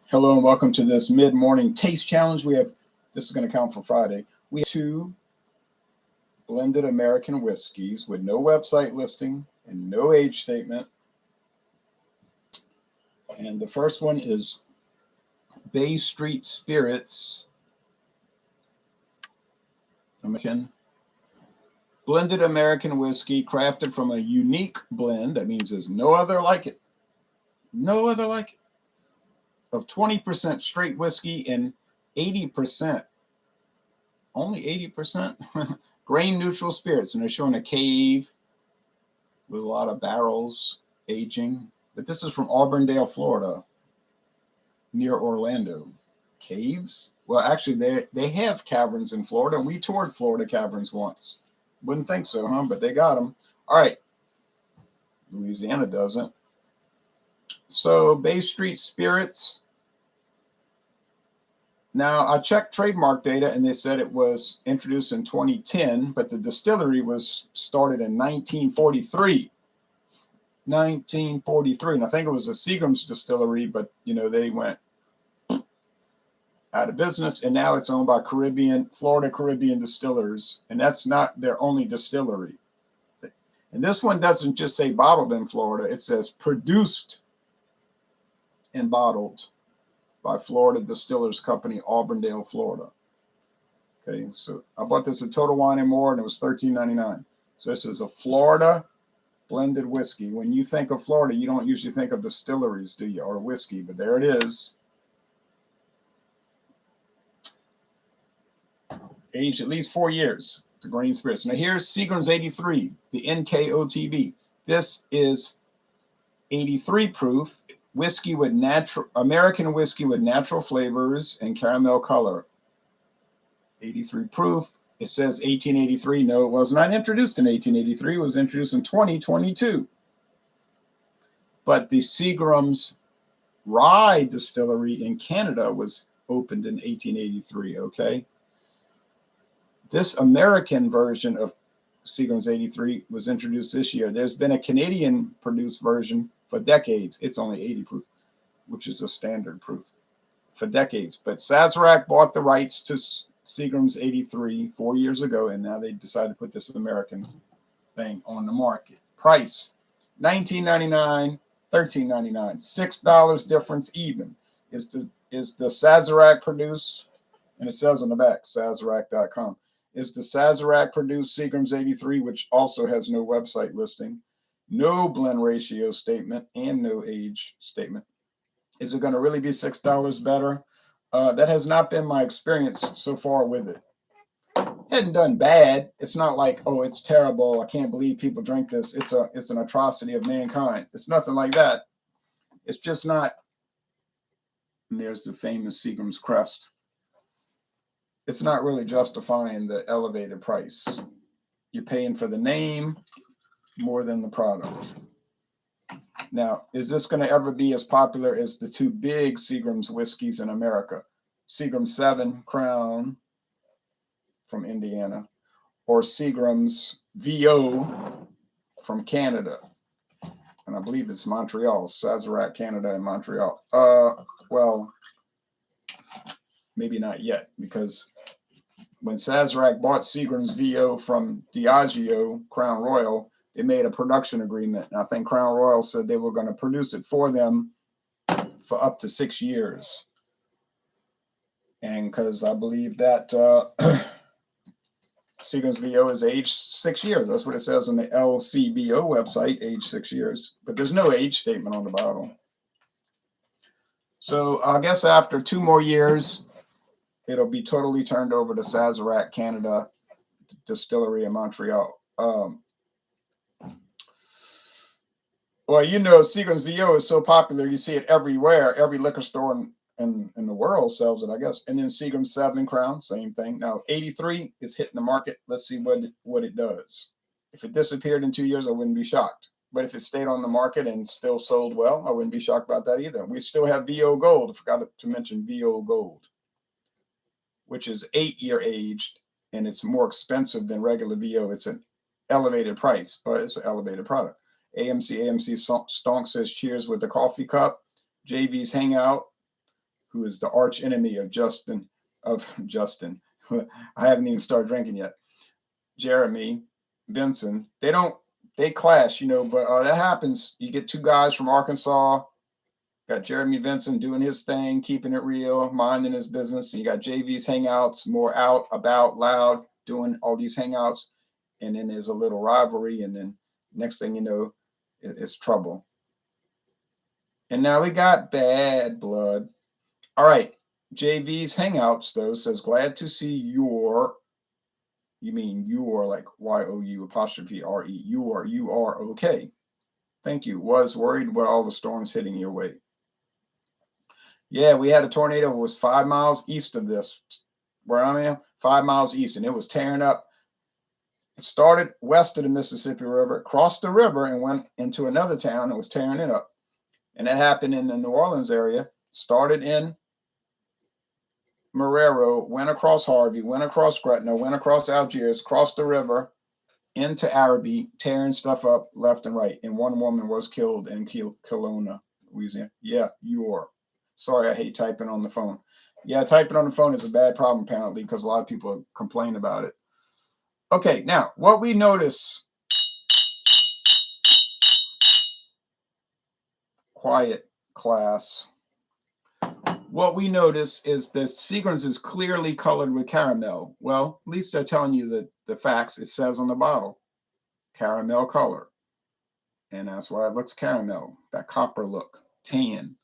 Hello and welcome to this mid-morning taste challenge. This is going to count for Friday. We have two blended American whiskeys with no website listing and no age statement. And the first one is Bay Street Spirits American blended American whiskey crafted from a unique blend. That means there's no other like it. No other like it. Of 20% straight whiskey and 80%, only 80% grain neutral spirits. And they're showing a cave with a lot of barrels aging. But this is from Auburndale, Florida, near Orlando. Caves? Well, actually, they have caverns in Florida, and we toured Florida caverns once. Wouldn't think so, huh? But they got them. All right. Louisiana doesn't. So, Bay Street Spirits. Now, I checked trademark data, and they said it was introduced in 2010, but the distillery was started in 1943. 1943, and I think it was a Seagram's distillery, but, they went out of business, and now it's owned by Florida Caribbean Distillers, and that's not their only distillery. And this one doesn't just say bottled in Florida, it says produced and bottled by Florida Distillers Company, Auburndale, Florida. Okay, so I bought this at Total Wine & More, and it was $13.99. So this is a Florida blended whiskey. When you think of Florida, you don't usually think of distilleries, do you, or whiskey, but there it is. Aged at least 4 years, the grain spirits. Now here's Seagram's 83, the NKOTB. This is 83 proof. American whiskey with natural flavors and caramel color. 83 proof. It says 1883. No, it was not introduced in 1883. It was introduced in 2022. But the Seagram's Rye Distillery in Canada was opened in 1883, okay? This American version of Seagram's 83 was introduced this year. There's been a Canadian-produced version for decades. It's only 80 proof, which is a standard proof for decades. But Sazerac bought the rights to Seagram's 83 4 years ago, and now they decided to put this American thing on the market. Price, $19.99, $13.99, $6 difference even. Is the Sazerac produced, and it says on the back, Sazerac.com. Is the Sazerac produced Seagram's 83, which also has no website listing, no blend ratio statement, and no age statement? Is it going to really be $6 better? That has not been my experience so far with it. It hasn't done bad. It's not like, oh, it's terrible. I can't believe people drink this. It's an atrocity of mankind. It's nothing like that. It's just not. And there's the famous Seagram's crest. It's not really justifying the elevated price. You're paying for the name more than the product. Now, is this going to ever be as popular as the two big Seagram's whiskeys in America? Seagram 7 Crown from Indiana, or Seagram's VO from Canada. And I believe it's Montreal, Sazerac Canada and Montreal. Well, maybe not yet, because when Sazerac bought Seagram's VO from Diageo Crown Royal, they made a production agreement. And I think Crown Royal said they were going to produce it for them for up to 6 years. And because I believe that Seagram's VO is aged 6 years. That's what it says on the LCBO website, age 6 years. But there's no age statement on the bottle. So I guess after 2 more years, it'll be totally turned over to Sazerac Canada Distillery in Montreal. Well, Seagram's VO is so popular, you see it everywhere. Every liquor store in the world sells it, I guess. And then Seagram's 7 Crown, same thing. Now, 83 is hitting the market. Let's see what it does. If it disappeared in 2 years, I wouldn't be shocked. But if it stayed on the market and still sold well, I wouldn't be shocked about that either. We still have VO Gold. I forgot to mention VO Gold, which is 8-year aged, and it's more expensive than regular VO. It's an elevated price, but it's an elevated product. AMC Stonk says cheers with the coffee cup. JV's Hangout who is the arch enemy of Justin. I haven't even started drinking yet. Jeremy Benson. They clash, but that happens. You get two guys from Arkansas. Got Jeremy Benson doing his thing, keeping it real, minding his business. And you got JV's hangouts, more out, about, loud, doing all these hangouts. And then there's a little rivalry. And then next thing you know, it's trouble. And now we got bad blood. All right. JV's hangouts, though, says, glad to see your, you mean you are like Y-O-U apostrophe R-E. You are okay. Thank you. Was worried about all the storms hitting your way. Yeah, we had a tornado. It was 5 miles east of this, where I am, 5 miles east, and it was tearing up. It started west of the Mississippi River, crossed the river, and went into another town and was tearing it up. And that happened in the New Orleans area. Started in Marrero, went across Harvey, went across Gretna, went across Algiers, crossed the river into Araby, tearing stuff up left and right. And one woman was killed in Kelowna, Louisiana. Yeah, you are. Sorry, I hate typing on the phone. Yeah, typing on the phone is a bad problem, apparently, because a lot of people complain about it. Okay, now, what we notice, quiet class, what we notice is the Seagram's is clearly colored with caramel. Well, at least they're telling you the facts. It says on the bottle, caramel color. And that's why it looks caramel, that copper look, tan.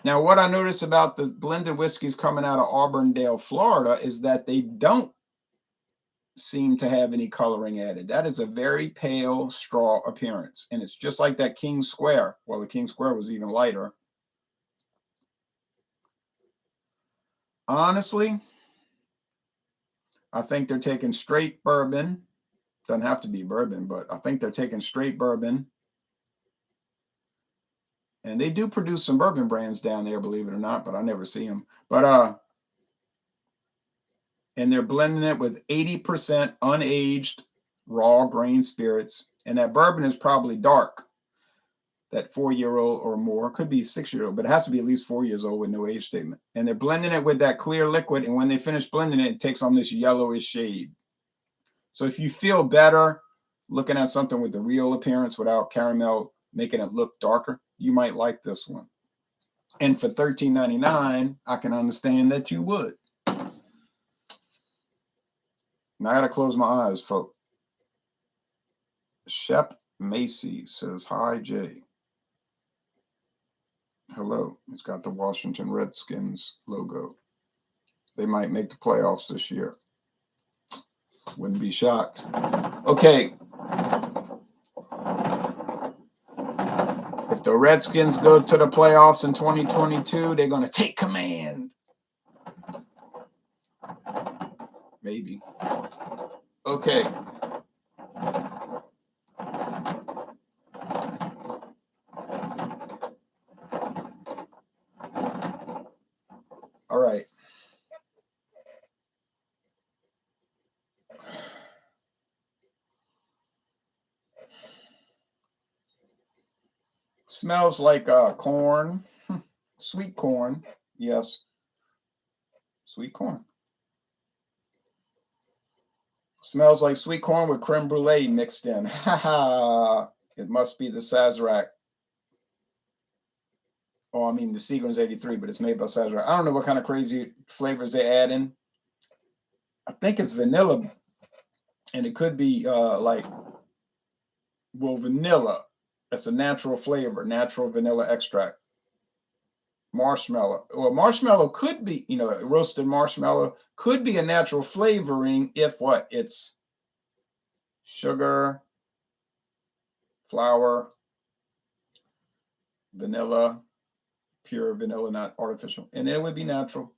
Now, what I notice about the blended whiskeys coming out of Auburndale, Florida, is that they don't seem to have any coloring added. That is a very pale straw appearance. And it's just like that King Square. Well, the King Square was even lighter. Honestly, I think they're taking straight bourbon. Doesn't have to be bourbon, but I think they're taking straight bourbon. And they do produce some bourbon brands down there, believe it or not, but I never see them. But and they're blending it with 80% unaged raw grain spirits. And that bourbon is probably dark. That 4-year-old or more, could be 6-year-old, but it has to be at least 4 years old with no age statement. And they're blending it with that clear liquid. And when they finish blending it, it takes on this yellowish shade. So if you feel better looking at something with the real appearance without caramel making it look darker, you might like this one. And for $13.99, I can understand that you would. Now I got to close my eyes, folks. Shep Macy says, hi, Jay. Hello. It's got the Washington Redskins logo. They might make the playoffs this year. Wouldn't be shocked. Okay. If the Redskins go to the playoffs in 2022, they're going to take command. Maybe. Okay. All right. Smells like corn, sweet corn. Yes, sweet corn. Smells like sweet corn with creme brulee mixed in. Ha ha. It must be the Sazerac. Oh, I mean, the Seagram's 83, but it's made by Sazerac. I don't know what kind of crazy flavors they add in. I think it's vanilla, and it could be vanilla. That's a natural flavor, natural vanilla extract. Marshmallow. Well, marshmallow could be, roasted marshmallow could be a natural flavoring if what? It's sugar, flour, vanilla, pure vanilla, not artificial. And it would be natural.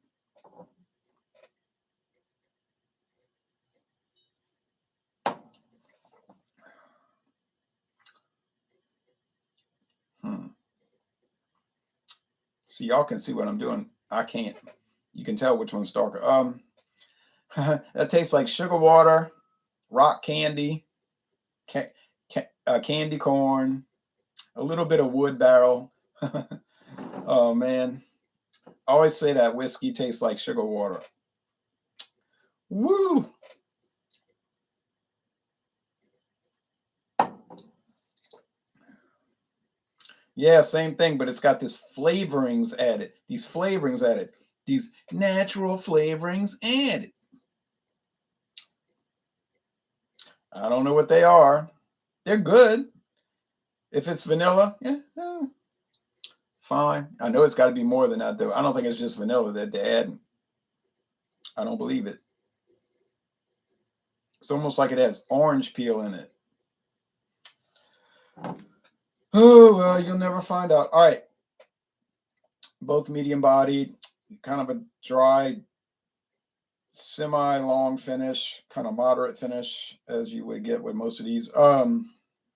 See, y'all can see what I'm doing. I can't. You can tell which one's darker. That tastes like sugar water, rock candy, candy corn, a little bit of wood barrel. Oh, man. I always say that whiskey tastes like sugar water. Woo! Yeah, same thing, but it's got this flavorings added. These flavorings added. These natural flavorings added. I don't know what they are. They're good. If it's vanilla, yeah, fine. I know it's got to be more than that, though. I don't think it's just vanilla that they're adding. I don't believe it. It's almost like it has orange peel in it. Oh, well, you'll never find out. All right. Both medium bodied, kind of a dry, semi-long finish, kind of moderate finish, as you would get with most of these.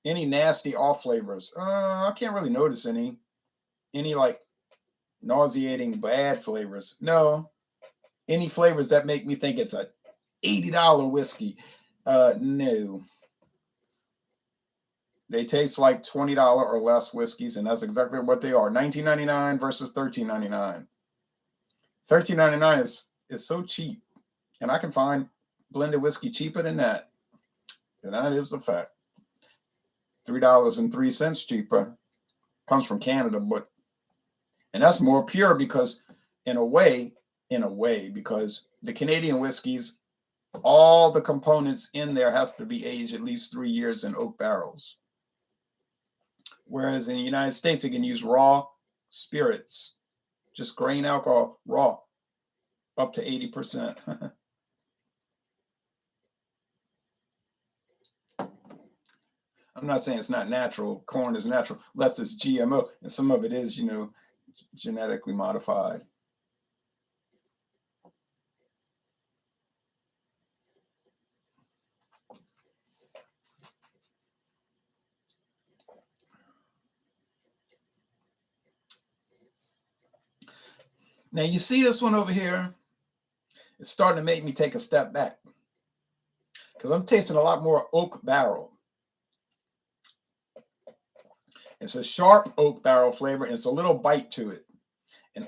Any nasty off flavors? I can't really notice any. Any like nauseating bad flavors? No. Any flavors that make me think it's a $80 whiskey? No. They taste like $20 or less whiskeys, and that's exactly what they are. $19.99 versus $13.99. $13.99 is so cheap, and I can find blended whiskey cheaper than that. And that is the fact. $3.03 cheaper. Comes from Canada, and that's more pure because in a way, because the Canadian whiskeys, all the components in there has to be aged at least 3 years in oak barrels. Whereas in the United States, you can use raw spirits, just grain alcohol, raw, up to 80%. I'm not saying it's not natural. Corn is natural, unless it's GMO, and some of it is, genetically modified. Now you see this one over here? It's starting to make me take a step back because I'm tasting a lot more oak barrel. It's a sharp oak barrel flavor, and it's a little bite to it. And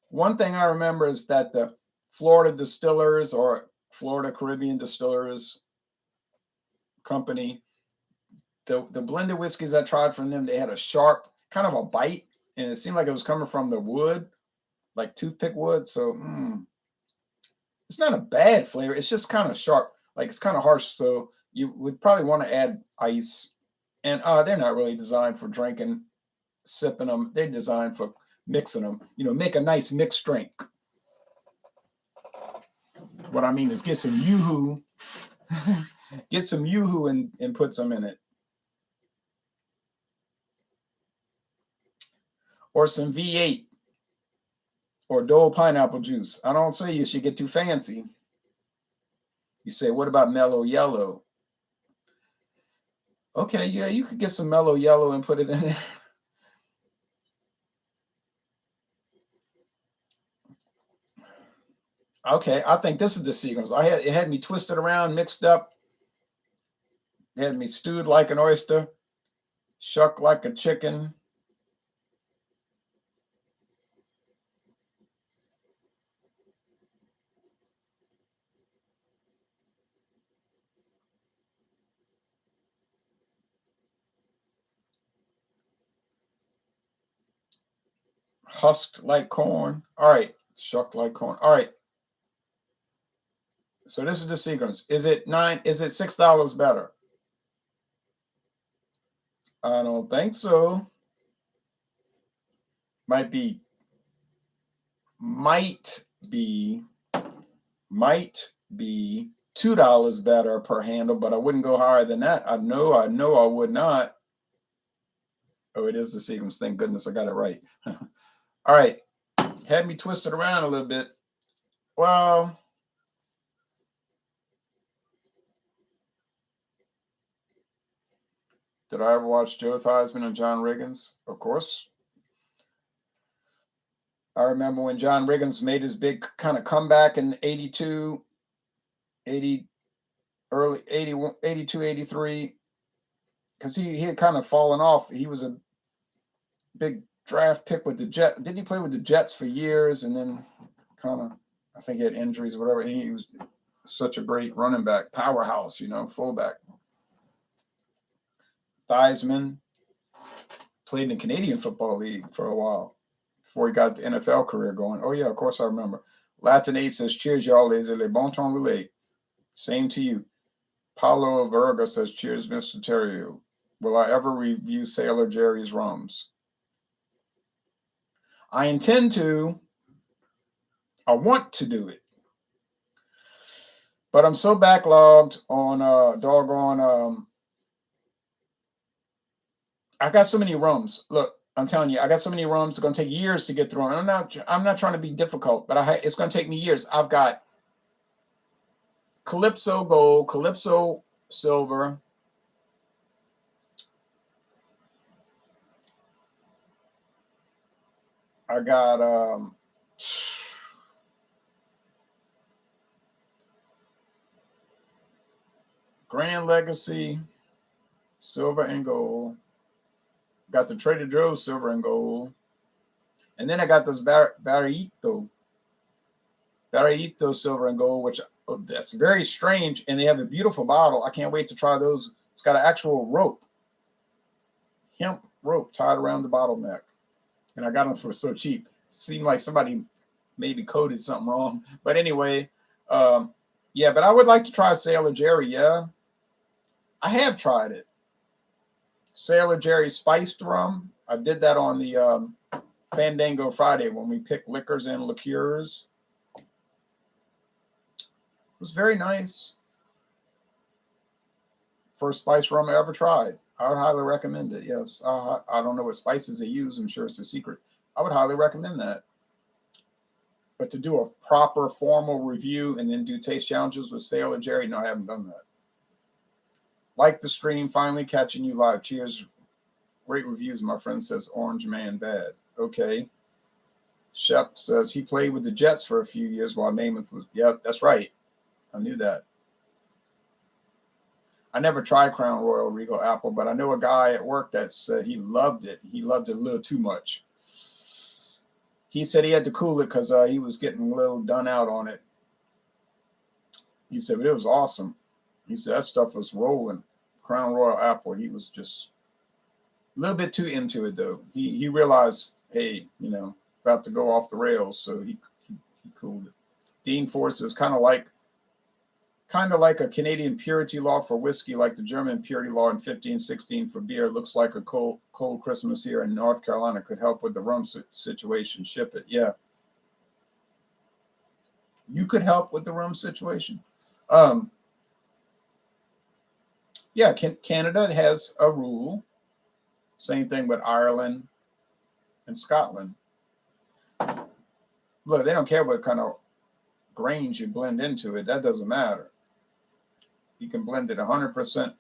one thing I remember is that the Florida Distillers or Florida Caribbean Distillers Company, the blended whiskeys I tried from them, they had a sharp kind of a bite, and it seemed like it was coming from the wood, like toothpick wood. So it's not a bad flavor. It's just kind of sharp, like it's kind of harsh. So you would probably want to add ice. And they're not really designed for drinking, sipping them. They're designed for mixing them. Make a nice mixed drink. What I mean is get some Yoo-hoo, and put some in it. Or some V8 or Dole pineapple juice. I don't say you should get too fancy. You say, what about mellow yellow? Okay, yeah, you could get some mellow yellow and put it in there. Okay, I think this is the Seagrams. It had me twisted around, mixed up. It had me stewed like an oyster, shucked like a chicken. Husked like corn. All right, shucked like corn. All right. So this is the Seagrams. Is it $6 better? I don't think so. Might be $2 better per handle, but I wouldn't go higher than that. I know I would not. Oh, it is the Seagrams. Thank goodness I got it right. All right. Had me twisted around a little bit. Well, did I ever watch Joe Theismann and John Riggins? Of course. I remember when John Riggins made his big kind of comeback in 82, 80, early 81, 82, 83, because he had kind of fallen off. He was a big draft pick with the Jets. Didn't he play with the Jets for years and then kind of, I think he had injuries or whatever. He was such a great running back, powerhouse, fullback. Theismann played in the Canadian Football League for a while before he got the NFL career going. Oh, yeah, of course I remember. Latin 8 says, cheers, y'all. Les le bon temps roulé. Same to you. Paulo Verga says, cheers, Mr. Terrio. Will I ever review Sailor Jerry's rums? I intend to. I want to do it. But I'm so backlogged on doggone. I got so many rums. Look, I'm telling you, I got so many rums. It's going to take years to get through. I'm not trying to be difficult, but it's going to take me years. I've got Calypso Gold, Calypso Silver. I got Grand Legacy, silver and gold. Got the Trader Joe's silver and gold. And then I got this Barrito silver and gold, which that's very strange. And they have a beautiful bottle. I can't wait to try those. It's got an actual rope, hemp rope tied around the bottleneck. And I got them for so cheap. It seemed like somebody maybe coded something wrong. But anyway, yeah, but I would like to try Sailor Jerry. Yeah, I have tried it. Sailor Jerry spiced rum. I did that on the Fandango Friday when we picked liquors and liqueurs. It was very nice. First spice rum I ever tried. I would highly recommend it. Yes, I don't know what spices they use. I'm sure it's a secret. I would highly recommend that. But to do a proper formal review and then do taste challenges with Sailor Jerry, no, I haven't done that. Like the stream, finally catching you live. Cheers. Great reviews, my friend says Orange Man Bad. Okay. Shep says he played with the Jets for a few years while Namath was. Yeah, that's right. I knew that. I never tried Crown Royal Regal Apple, but I know a guy at work that said he loved it. He loved it a little too much. He said he had to cool it because he was getting a little done out on it. He said, but it was awesome. He said that stuff was rolling. Crown Royal Apple, he was just a little bit too into it, though. He realized, hey, about to go off the rails, so he cooled it. Dean Force is kind of like a Canadian purity law for whiskey, like the German purity law in 1516 for beer. Looks like a cold Christmas here in North Carolina could help with the rum situation. Ship it. Yeah. You could help with the rum situation. Yeah, Canada has a rule. Same thing with Ireland and Scotland. Look, they don't care what kind of grains you blend into it. That doesn't matter. You can blend it 100%.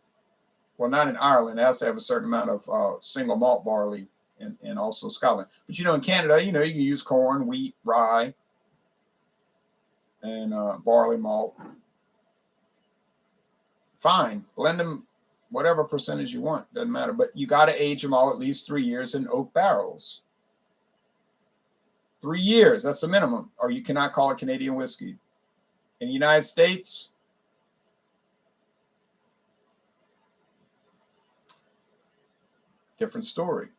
Well, not in Ireland. It has to have a certain amount of single malt barley and also Scotland. But, in Canada, you can use corn, wheat, rye, and barley malt. Fine. Blend them whatever percentage you want. Doesn't matter. But you got to age them all at least 3 years in oak barrels. 3 years. That's the minimum. Or you cannot call it Canadian whiskey. In the United States, different story.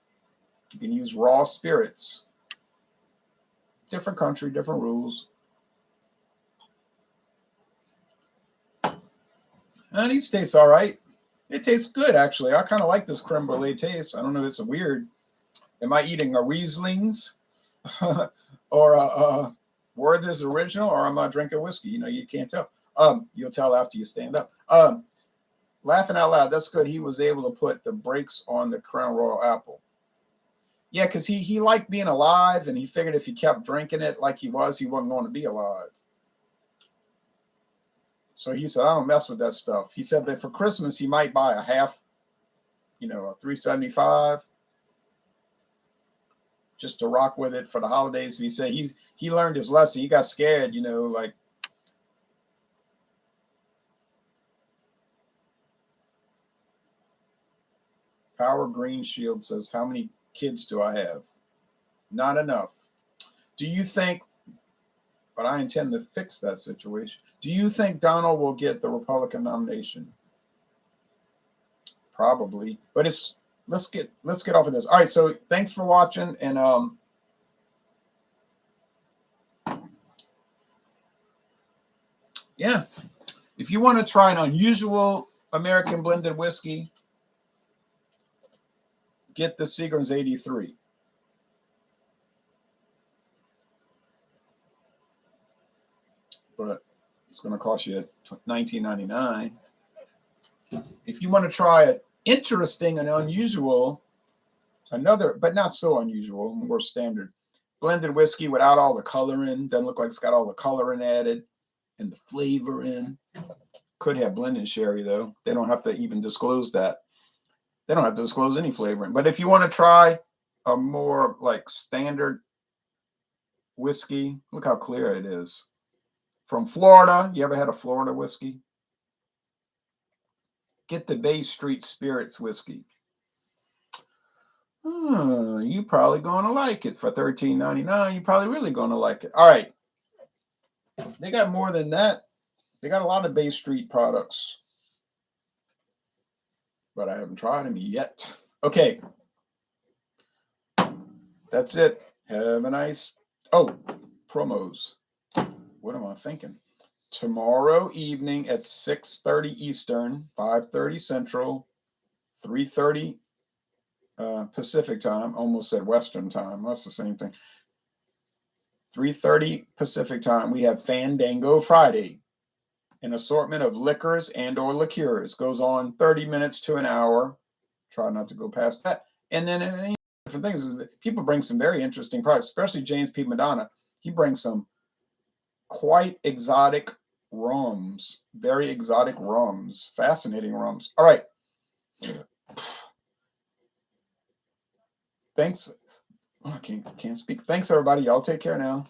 You can use raw spirits. Different country, different rules. And these taste all right. It tastes good, actually. I kind of like this creme brulee taste. I don't know. It's a weird. Am I eating a Riesling's or a Werther's original, or am I drinking whiskey? You can't tell. You'll tell after you stand up. Laughing out loud. That's good. He was able to put the brakes on the Crown Royal Apple. Yeah, because he liked being alive, and he figured if he kept drinking it like he wasn't going to be alive. So he said, I don't mess with that stuff. He said that for Christmas, he might buy a half, a 375 just to rock with it for the holidays. He said he learned his lesson. He got scared, like. Power Green Shield says, how many kids do I have? Not enough. Do you think, but I intend to fix that situation. Do you think Donald will get the Republican nomination? Probably, but let's get off of this. All right, so thanks for watching, and yeah, if you want to try an unusual American blended whiskey, get the Seagram's 83. But it's going to cost you $19.99. If you want to try it interesting and unusual, another, but not so unusual, more standard blended whiskey without all the coloring, doesn't look like it's got all the coloring added and the flavor in. Could have blended sherry though. They don't have to even disclose that. They don't have to disclose any flavoring. But if you want to try a more like standard whiskey, look how clear it is. From Florida, you ever had a Florida whiskey? Get the Bay Street Spirits whiskey. You probably going to like it for $13.99. You're probably really going to like it. All right. They got more than that. They got a lot of Bay Street products, but I haven't tried them yet. Okay. That's it. Have a nice, promos. What am I thinking? Tomorrow evening at 6:30 Eastern, 5:30 Central, 3:30 Pacific time. Almost said Western time. That's the same thing. 3:30 Pacific time. We have Fandango Friday, an assortment of liquors and or liqueurs. Goes on 30 minutes to an hour. Try not to go past that. And then different things. People bring some very interesting products, especially James P. Madonna. He brings some quite exotic rums, very exotic rums, fascinating rums. All right. Thanks. Oh, I can't speak. Thanks, everybody. Y'all take care now.